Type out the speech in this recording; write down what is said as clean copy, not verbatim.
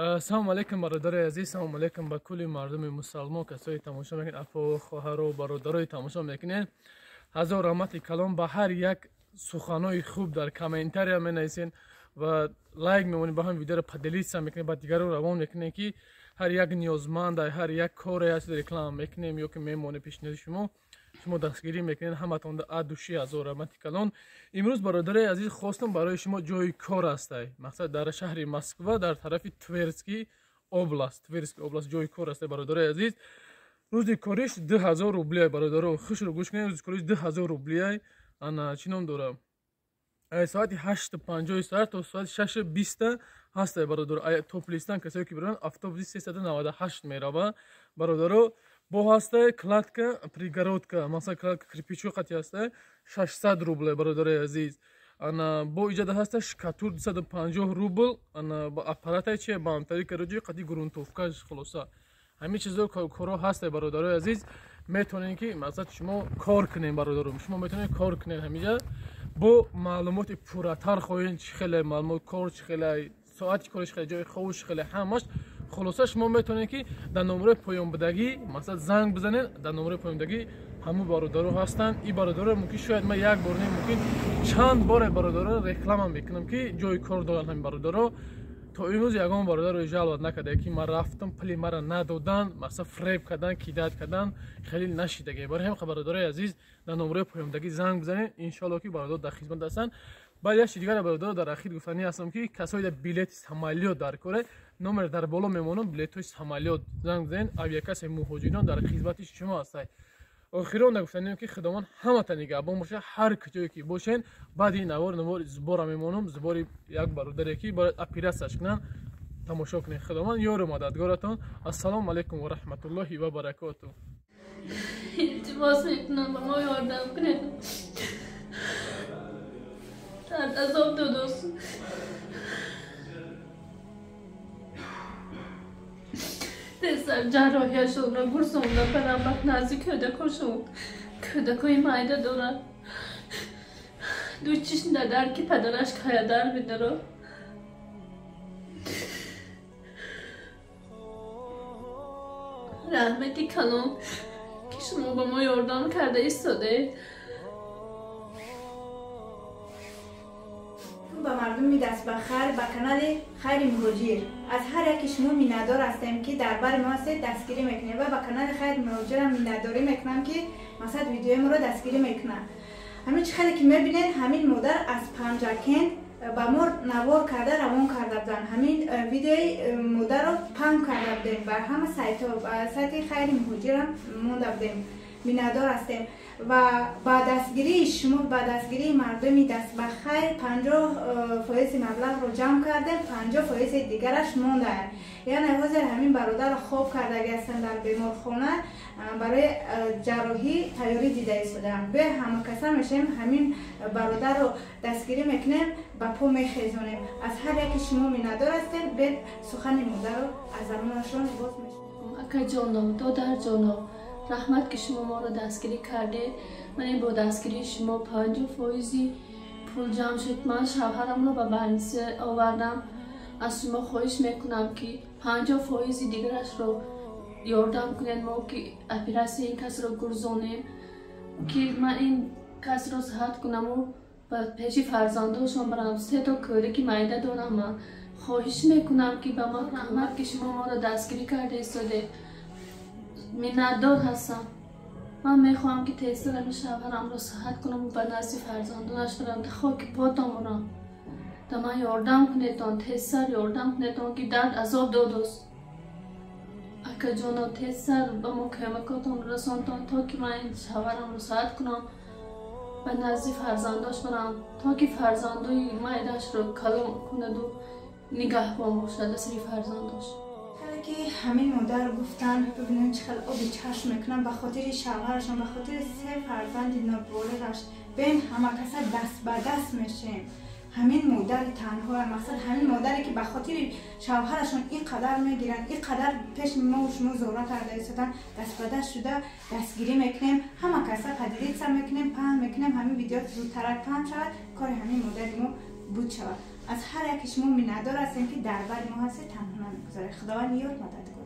Ассалому алайкум бародари азиз, ассалому алайкум ба кулли мардуми мусалмон, касои тамошо мекунед, афо хоҳару бародарои тамошо мекунед. Ҳазор раҳмати калом ба ҳар як суханои хуб дар комментария менависен ва лайк мемонед, ба ҳам видеоро поделиться мекунед, ба дигарон равон мекунед ки ҳар як ниёзманд ҳар як коре ҳаст реклама мекунем ё ки мемонед пешниҳоди шумо дастгирӣ мекунед. Ҳаматон адуши ҳазор раҳмати калон. имрӯз бародари азиз хостам барои шумо ҷои кор ҳастай, мақсад дар шаҳри Москва дар тарафи Тверский област ҷои кор ҳастай бародари азиз. рӯзи кориш 2000 рубля бародаро, хушро гӯш кунед, рӯзи кориш 2000 рубля ана чӣ ном дора, соати 8:50 саат то соати 6:20 ҳастай бародаро. топлистан касое ки биранд автобуси 398 мерава бародаро, бо ҳастай кладка пригородка, масалан кладка кирпичу қати ҳастай 600 рубля бародари азиз. ана бо иҷода ҳастай шкатур 250 рубл, ана ба аппаратай чи ба амтарика роҷи қати грунтовка хулоса ҳамин чизо коро ҳастай бародари азиз. метонед ки мақсад шумо кор кунед бародаро, шумо метонед кор кунед ҳамиҷа бо маълумоти пурратар хоҳед, чӣ хеле маълумот кор, чӣ хеле соати кориш, хеле ҷои ховуш, хеле ҳамаш хулоса шумо метонед ки дар номраи поёнбудагӣ мақсад занг бизанед, дар номраи поёнбудагӣ ҳамун бародаро ҳастанд. ин бародаро мумкин шояд ман як бор не мумкин чанд боре бародаро реклама мекунам ки ҷои кор доранд ҳамин бародаро. то имрӯз ягон бародаро жалбат накарда ки ман рафтам пули мара надодан, мақсад фреб кардан, кидат кардан хеле нашидаге. барои ҳамин бародари азиз дар номраи поёнбудагӣ занг бизанед, иншоалло ки бародар дар хизмат ҳастанд. баъд як чиз дигар бародар дар ахир гуфтанӣ ҳастам ки касои дар билети самолёт дар коре, номер дар боло мемонам, билетҳои самолёт занг бизанед, авиакасаи муҳоҷирон дар хизмати шумо ҳастай. охирон гуфтанем ки худованд ҳаматан нигаҳбон боша, ҳар куҷое ки бошен. баъди ин навор зубора мемонам, зубори як бародаре ки бояд операсияш кунанд, тамошо кунед. худованд ёру мададгоратон. ассалому алайкум ва раҳматуллоҳи ва баракату. илтимос мекунам ба мо ёрдам кунед, дард азоб додосын. پسر جراحیشون را برسوندم برم وقت نزدیک کودکاشون، کودکای مایده دارن، دو چشم در که پدرش کایا در میداره. رحمتی کلام که شما با ما یاردم کرده ایستاده. با مردم دست بخیر با کانال خیر مهاجر از هر یکی شما میندار هستیم که دربار ما هستید دستگیری میکنه و با کانال خیر مهاجر هم مینداری میکنم که مثلا ویدیو ما رو دستگیری میکنه. همین چیزی که میبینید همین مادر از پنجکن با ما نوار کرده روان کرده بودن، همین ویدیوی مادر رو پنگ کرده بودیم و همه سایت خیر مهاجر هم مونده بودیم میندار هستیم. و با دستگیری شما با دستگیری مردمی دست بخیر 50% مبلغ رو جمع کرده، 50% دیگرش مونده. یعنی حاضر همین برادر خوب کرده هستند در بیمارخانه برای جراحی تیاری دیده ایستادن. به همه کسا میشیم همین برادر رو دستگیری میکنیم، با پا میخیزونیم. از هر یکی شما میندار هستیم به سخن مادر رو از زمانشون باز میشیم. اکا جانم، دادر جانم، رحمت که شما ما رو دستگیری کرده. من با دستگیری شما 50% پول جمع شد. من شوهرم رو به برنامه آوردم. از شما خواهش میکنم که 50% دیگرش رو یاردم کنید ما که اپراسی این کس رو گرزانیم که من این کس رو صحت کنم و پیش فرزنداشون برم. 3 تا کوری که معده دارم. من خواهش میکنم که به ما رحمت که شما ما رو دستگیری کرده ایستاده. میندار هستم. من میخوام که تیسر همین شوهرم رو صحت کنم و به نزد فرزندانش برم. خاک پاتم برم. من یاردم کنیتان، تیسر یاردم کنیتان که درد عذاب دادوست. اکا جانا تیسر با ما کمکاتون رساندان تا که من این شوهرم رو صحت کنم به نزد فرزنداش برم، تا که فرزندای مایدش رو کلام کند و نگهبان باشد سری فرزنداش. که همین مادر گفتن ببینن چقدر آبی چشم میکنن به خاطر شوهرشون، به خاطر 3 فرزند نابالغش. بین همه کسا دست به دست میشیم. همین مادر تنها، مثلا همین مادری که به خاطر شوهرشون اینقدر میگیرن، اینقدر پیش ما و شما زورا کرده ایستادن، دست به دست شده دستگیری میکنیم. همه کسا پدیدیت میکنیم، پهن میکنیم. همین ویدیو زودتر پهن شود، کار همین مادر ما بود شود. از هر یک شما میندار هستیم که دربار ما هست تنها میگذاره. خداوند یار مدد کنه.